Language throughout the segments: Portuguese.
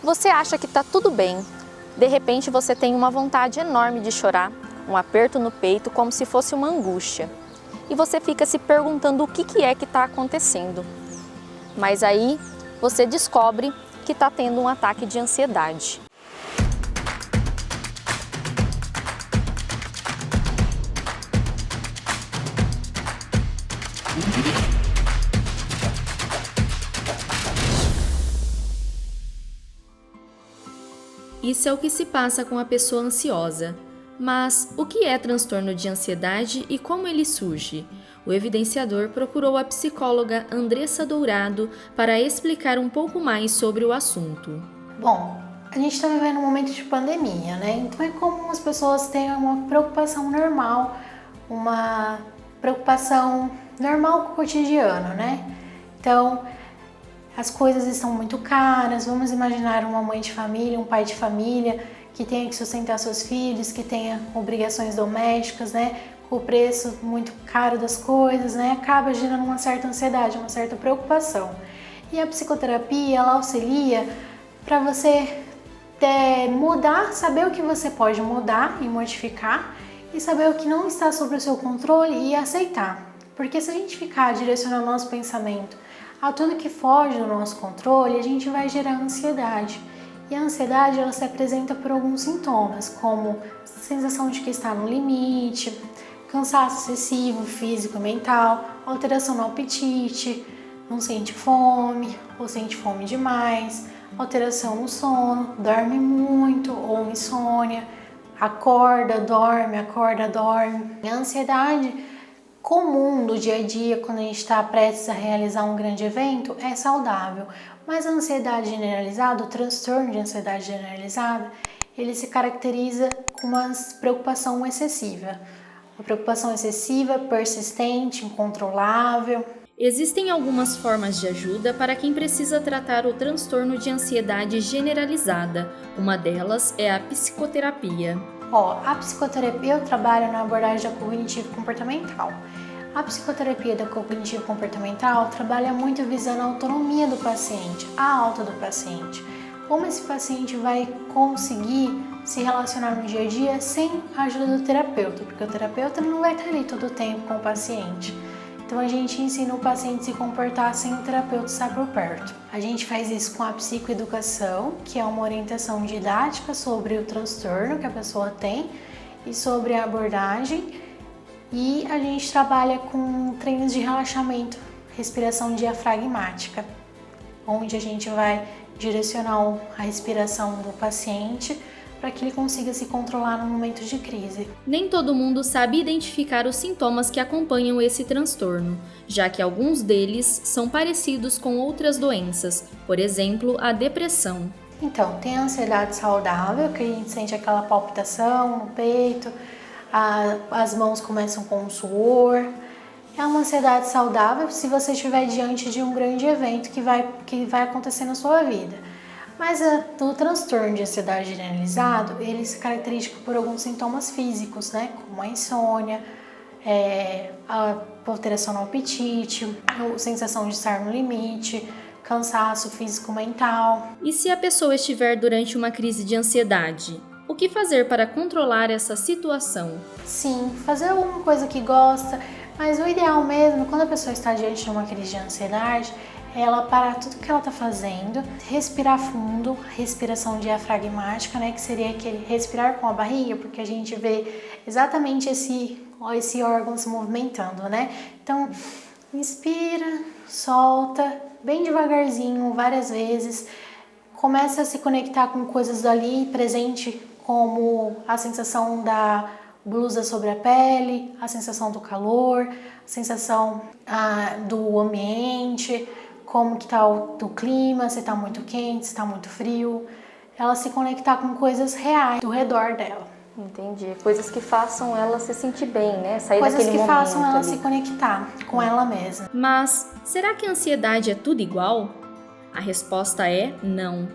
Você acha que está tudo bem. De repente você tem uma vontade enorme de chorar, um aperto no peito como se fosse uma angústia. E você fica se perguntando o que é que está acontecendo. Mas aí você descobre que está tendo um ataque de ansiedade. Isso é o que se passa com a pessoa ansiosa. Mas o que é transtorno de ansiedade e como ele surge? O evidenciador procurou a psicóloga Andressa Dourado para explicar um pouco mais sobre o assunto. Bom, a gente está vivendo um momento de pandemia, né? Então é comum as pessoas terem uma preocupação normal, uma preocupação normal com o cotidiano, né? Então, as coisas estão muito caras. Vamos imaginar uma mãe de família, um pai de família que tenha que sustentar seus filhos, que tenha obrigações domésticas, né? Com o preço muito caro das coisas, né? Acaba gerando uma certa ansiedade, uma certa preocupação. E a psicoterapia, ela auxilia para você mudar, saber o que você pode mudar e modificar e saber o que não está sob o seu controle e aceitar. Porque se a gente ficar direcionando o nosso pensamento a tudo que foge do nosso controle, a gente vai gerar ansiedade. E a ansiedade, ela se apresenta por alguns sintomas, como sensação de que está no limite, cansaço excessivo, físico e mental, alteração no apetite, não sente fome ou sente fome demais, alteração no sono, dorme muito ou insônia, acorda, dorme. A ansiedade comum do dia a dia, quando a gente está prestes a realizar um grande evento, é saudável. Mas a ansiedade generalizada, o transtorno de ansiedade generalizada, ele se caracteriza com uma preocupação excessiva. Uma preocupação excessiva, persistente, incontrolável. Existem algumas formas de ajuda para quem precisa tratar o transtorno de ansiedade generalizada. Uma delas é a psicoterapia. A psicoterapia, eu trabalho na abordagem da cognitivo-comportamental. A psicoterapia da cognitivo-comportamental trabalha muito visando a autonomia do paciente, a alta do paciente. Como esse paciente vai conseguir se relacionar no dia a dia sem a ajuda do terapeuta, porque o terapeuta não vai estar ali todo o tempo com o paciente. Então a gente ensina o paciente a se comportar sem o terapeuta estar por perto. A gente faz isso com a psicoeducação, que é uma orientação didática sobre o transtorno que a pessoa tem e sobre a abordagem. E a gente trabalha com treinos de relaxamento, respiração diafragmática, onde a gente vai direcionar a respiração do paciente para que ele consiga se controlar no momento de crise. Nem todo mundo sabe identificar os sintomas que acompanham esse transtorno, já que alguns deles são parecidos com outras doenças, por exemplo, a depressão. Então, tem a ansiedade saudável, que a gente sente aquela palpitação no peito, as mãos começam com suor. É uma ansiedade saudável se você estiver diante de um grande evento que vai acontecer na sua vida. Mas o transtorno de ansiedade generalizado, ele se caracteriza por alguns sintomas físicos, né? Como a insônia, a alteração no apetite, a sensação de estar no limite, cansaço físico-mental. E se a pessoa estiver durante uma crise de ansiedade? O que fazer para controlar essa situação? Sim, fazer alguma coisa que gosta, mas o ideal mesmo, quando a pessoa está diante de uma crise de ansiedade, ela parar tudo que ela está fazendo, respirar fundo, respiração diafragmática, né, que seria aquele respirar com a barriga, porque a gente vê exatamente esse órgão se movimentando, né? Então, inspira, solta, bem devagarzinho, várias vezes, começa a se conectar com coisas dali presente, como a sensação da blusa sobre a pele, a sensação do calor, a sensação do ambiente, como que tá o clima, se tá muito quente, se tá muito frio. Ela se conectar com coisas reais do redor dela. Entendi. Coisas que façam ela se sentir bem, né? Sair coisas daquele que momento façam ela ali. se conectar com ela mesma. Mas será que a ansiedade é tudo igual? A resposta é não.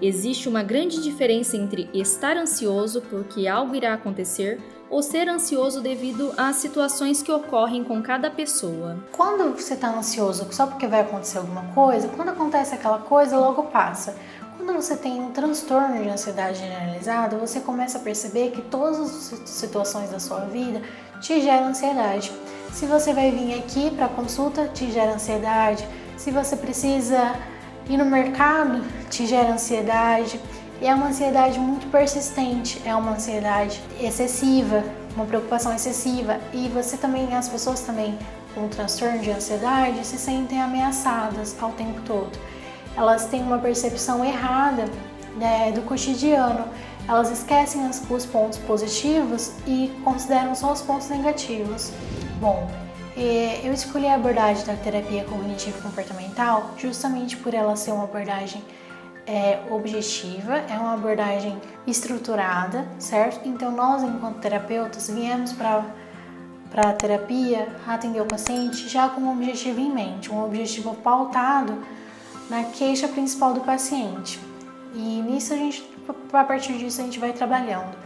Existe uma grande diferença entre estar ansioso porque algo irá acontecer ou ser ansioso devido às situações que ocorrem com cada pessoa. Quando você está ansioso só porque vai acontecer alguma coisa, quando acontece aquela coisa, logo passa. Quando você tem um transtorno de ansiedade generalizada, você começa a perceber que todas as situações da sua vida te geram ansiedade. Se você vai vir aqui para consulta, te gera ansiedade. Se você precisa ir no mercado, te gera ansiedade. E é uma ansiedade muito persistente, é uma ansiedade excessiva, uma preocupação excessiva. E você também, as pessoas também com transtorno de ansiedade se sentem ameaçadas ao tempo todo. Elas têm uma percepção errada, né, do cotidiano. Elas esquecem os pontos positivos e consideram só os pontos negativos. Bom, eu escolhi a abordagem da terapia cognitivo-comportamental justamente por ela ser uma abordagem objetiva, é uma abordagem estruturada, certo? Então nós, enquanto terapeutas, viemos para a terapia atender o paciente já com um objetivo em mente, um objetivo pautado na queixa principal do paciente. E nisso a partir disso a gente vai trabalhando.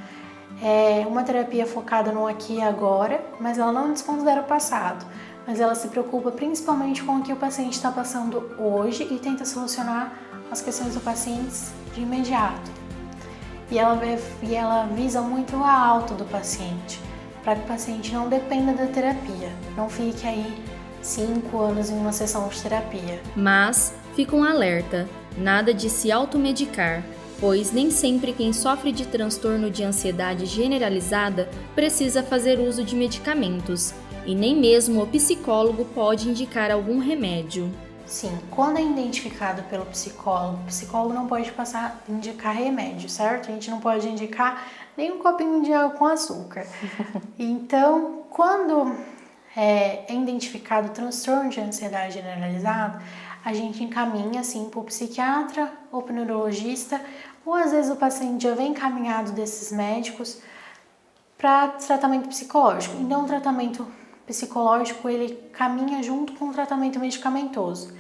É uma terapia focada no aqui e agora, mas ela não desconsidera o passado, mas ela se preocupa principalmente com o que o paciente está passando hoje e tenta solucionar as questões do paciente de imediato. E ela visa muito a alta do paciente, para que o paciente não dependa da terapia, não fique aí 5 anos em uma sessão de terapia. Mas fica um alerta, nada de se automedicar, pois nem sempre quem sofre de transtorno de ansiedade generalizada precisa fazer uso de medicamentos, e nem mesmo o psicólogo pode indicar algum remédio. Sim, quando é identificado pelo psicólogo, o psicólogo não pode indicar remédio, certo? A gente não pode indicar nem um copinho de água com açúcar. Então, quando é identificado o transtorno de ansiedade generalizada, a gente encaminha assim para o psiquiatra ou para o neurologista, ou às vezes o paciente já vem encaminhado desses médicos para tratamento psicológico. Então, o tratamento psicológico ele caminha junto com o tratamento medicamentoso.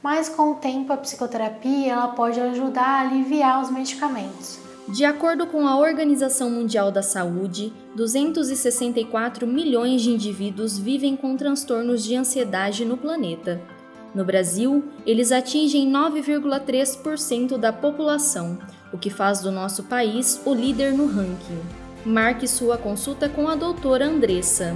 Mas com o tempo a psicoterapia ela pode ajudar a aliviar os medicamentos. De acordo com a Organização Mundial da Saúde, 264 milhões de indivíduos vivem com transtornos de ansiedade no planeta. No Brasil, eles atingem 9,3% da população, o que faz do nosso país o líder no ranking. Marque sua consulta com a doutora Andressa.